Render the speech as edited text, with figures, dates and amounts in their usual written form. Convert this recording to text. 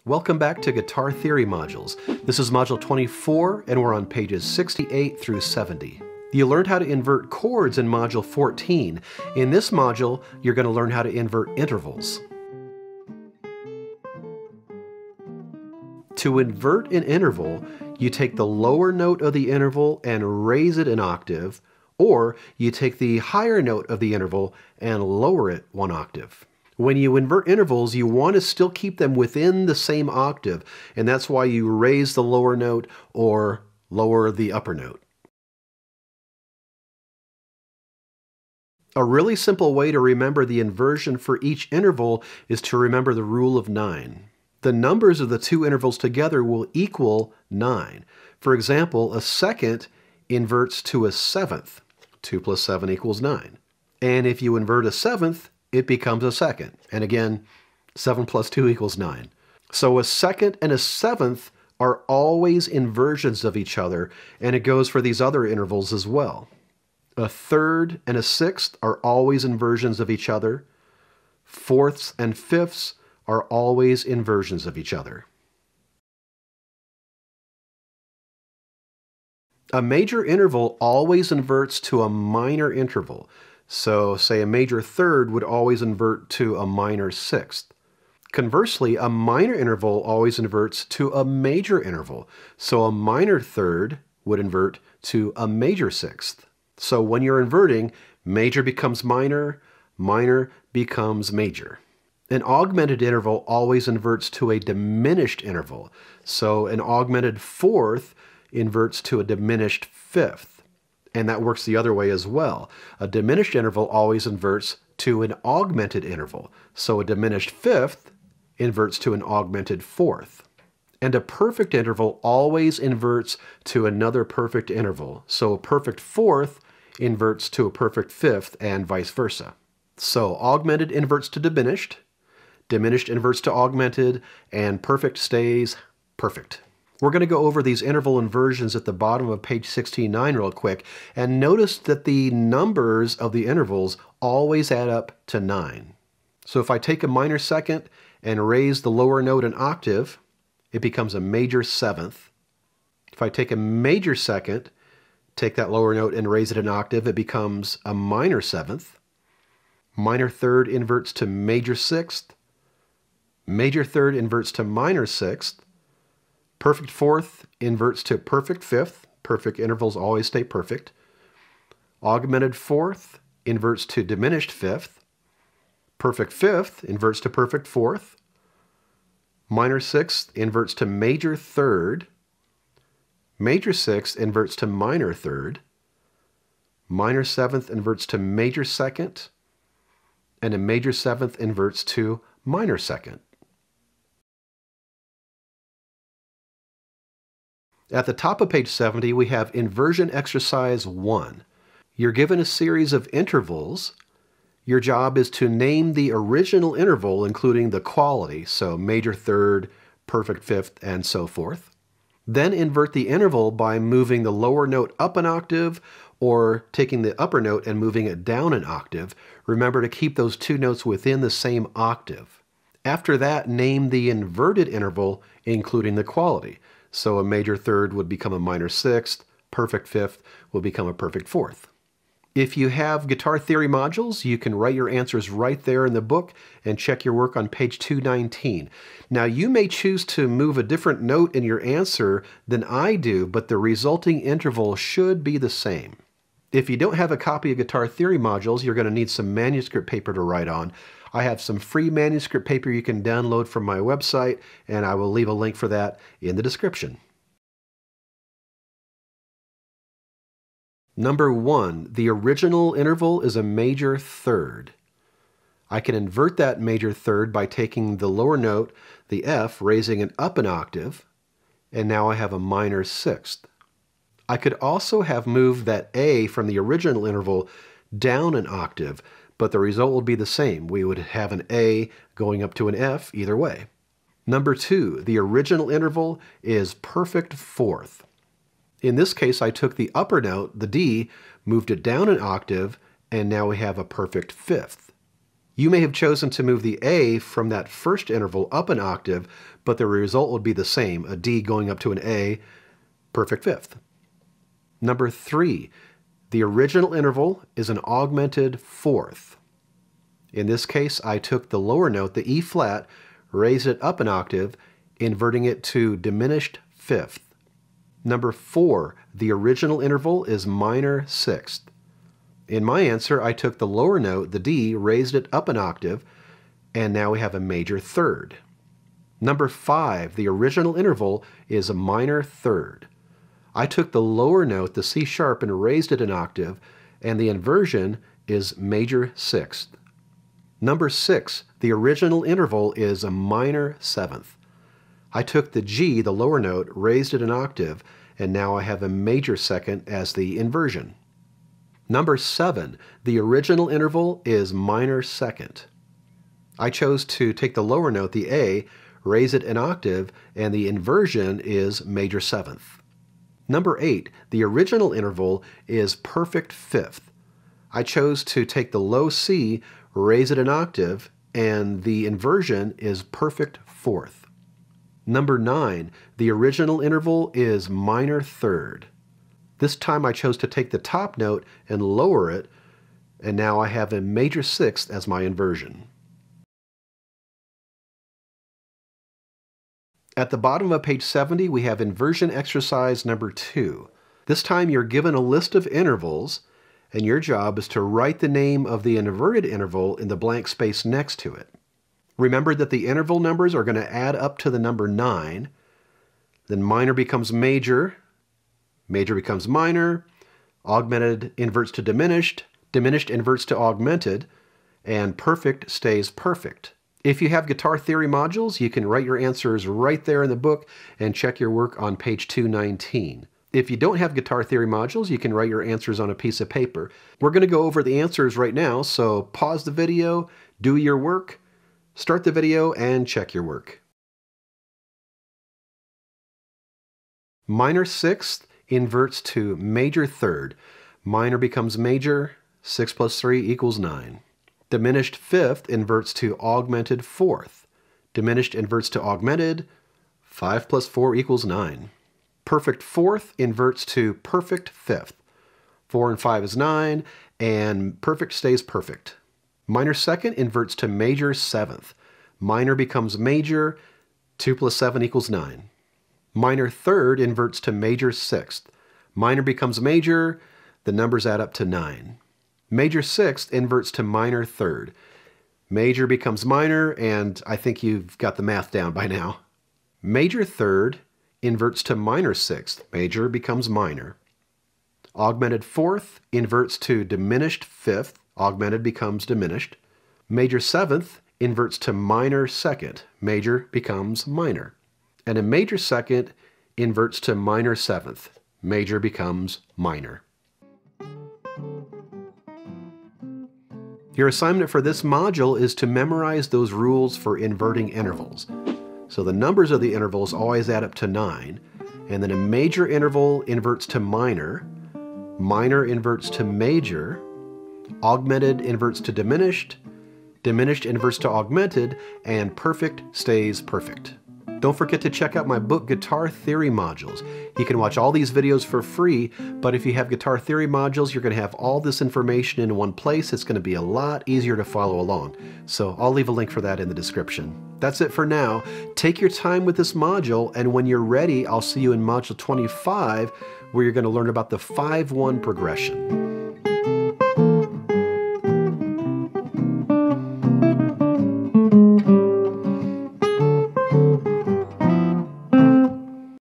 Welcome back to Guitar Theory Modules. This is Module 24, and we're on pages 68 through 70. You learned how to invert chords in Module 14. In this module, you're going to learn how to invert intervals. To invert an interval, you take the lower note of the interval and raise it an octave, or you take the higher note of the interval and lower it one octave. When you invert intervals, you want to still keep them within the same octave, and that's why you raise the lower note or lower the upper note. A really simple way to remember the inversion for each interval is to remember the rule of 9. The numbers of the two intervals together will equal 9. For example, a second inverts to a seventh. 2 plus 7 equals 9. And if you invert a seventh, it becomes a second. And again, 7 plus 2 equals 9. So a second and a seventh are always inversions of each other, and it goes for these other intervals as well. A third and a sixth are always inversions of each other. Fourths and fifths are always inversions of each other. A major interval always inverts to a minor interval. So, say a major third would always invert to a minor sixth. Conversely, a minor interval always inverts to a major interval. So a minor third would invert to a major sixth. So when you're inverting, major becomes minor, minor becomes major. An augmented interval always inverts to a diminished interval. So an augmented fourth inverts to a diminished fifth. And that works the other way as well. A diminished interval always inverts to an augmented interval. So a diminished fifth inverts to an augmented fourth. And a perfect interval always inverts to another perfect interval. So a perfect fourth inverts to a perfect fifth and vice versa. So augmented inverts to diminished, diminished inverts to augmented, and perfect stays perfect. We're going to go over these interval inversions at the bottom of page 69 real quick, and notice that the numbers of the intervals always add up to 9. So if I take a minor second and raise the lower note an octave, it becomes a major seventh. If I take a major second, take that lower note and raise it an octave, it becomes a minor seventh. Minor third inverts to major sixth. Major third inverts to minor sixth. Perfect fourth inverts to perfect fifth. Perfect intervals always stay perfect. Augmented fourth inverts to diminished fifth. Perfect fifth inverts to perfect fourth. Minor sixth inverts to major third. Major sixth inverts to minor third. Minor seventh inverts to major second. And a major seventh inverts to minor second. At the top of page 70, we have Inversion Exercise 1. You're given a series of intervals. Your job is to name the original interval, including the quality, so major third, perfect fifth, and so forth. Then invert the interval by moving the lower note up an octave or taking the upper note and moving it down an octave. Remember to keep those two notes within the same octave. After that, name the inverted interval, including the quality. So a major third would become a minor sixth, perfect fifth will become a perfect fourth. If you have guitar theory modules, you can write your answers right there in the book and check your work on page 219. Now you may choose to move a different note in your answer than I do, but the resulting interval should be the same. If you don't have a copy of guitar theory modules, you're going to need some manuscript paper to write on. I have some free manuscript paper you can download from my website, and I will leave a link for that in the description. Number 1, the original interval is a major third. I can invert that major third by taking the lower note, the F, raising it up an octave, and now I have a minor sixth. I could also have moved that A from the original interval down an octave, but the result would be the same. We would have an A going up to an F either way. Number 2, the original interval is perfect fourth. In this case, I took the upper note, the D, moved it down an octave, and now we have a perfect fifth. You may have chosen to move the A from that first interval up an octave, but the result would be the same, a D going up to an A, perfect fifth. Number 3, the original interval is an augmented fourth. In this case, I took the lower note, the E flat, raised it up an octave, inverting it to diminished fifth. Number 4, the original interval is minor sixth. In my answer, I took the lower note, the D, raised it up an octave, and now we have a major third. Number 5, the original interval is a minor third. I took the lower note, the C sharp, and raised it an octave, and the inversion is major sixth. Number 6, the original interval is a minor seventh. I took the G, the lower note, raised it an octave, and now I have a major second as the inversion. Number 7, the original interval is minor second. I chose to take the lower note, the A, raise it an octave, and the inversion is major seventh. Number 8, the original interval is perfect fifth. I chose to take the low C, raise it an octave, and the inversion is perfect fourth. Number 9, the original interval is minor third. This time I chose to take the top note and lower it, and now I have a major sixth as my inversion. At the bottom of page 70, we have Inversion Exercise number 2. This time you're given a list of intervals, and your job is to write the name of the inverted interval in the blank space next to it. Remember that the interval numbers are going to add up to the number 9. Then minor becomes major, major becomes minor, augmented inverts to diminished, diminished inverts to augmented, and perfect stays perfect. If you have guitar theory modules, you can write your answers right there in the book and check your work on page 219. If you don't have guitar theory modules, you can write your answers on a piece of paper. We're going to go over the answers right now, so pause the video, do your work, start the video, and check your work. Minor sixth inverts to major third. Minor becomes major, 6 plus 3 equals 9. Diminished fifth inverts to augmented fourth. Diminished inverts to augmented, 5 plus 4 equals 9. Perfect fourth inverts to perfect fifth. 4 and 5 is 9, and perfect stays perfect. Minor second inverts to major seventh. Minor becomes major, 2 plus 7 equals 9. Minor third inverts to major sixth. Minor becomes major, the numbers add up to 9. Major sixth inverts to minor third. Major becomes minor, and I think you've got the math down by now. Major third inverts to minor sixth. Major becomes minor. Augmented fourth inverts to diminished fifth. Augmented becomes diminished. Major seventh inverts to minor second. Major becomes minor. And a major second inverts to minor seventh. Major becomes minor. Your assignment for this module is to memorize those rules for inverting intervals. So the numbers of the intervals always add up to 9, and then a major interval inverts to minor, minor inverts to major, augmented inverts to diminished, diminished inverts to augmented, and perfect stays perfect. Don't forget to check out my book, Guitar Theory Modules. You can watch all these videos for free, but if you have Guitar Theory Modules, you're going to have all this information in one place. It's going to be a lot easier to follow along. So I'll leave a link for that in the description. That's it for now. Take your time with this module, and when you're ready, I'll see you in Module 25, where you're going to learn about the 5-1 progression.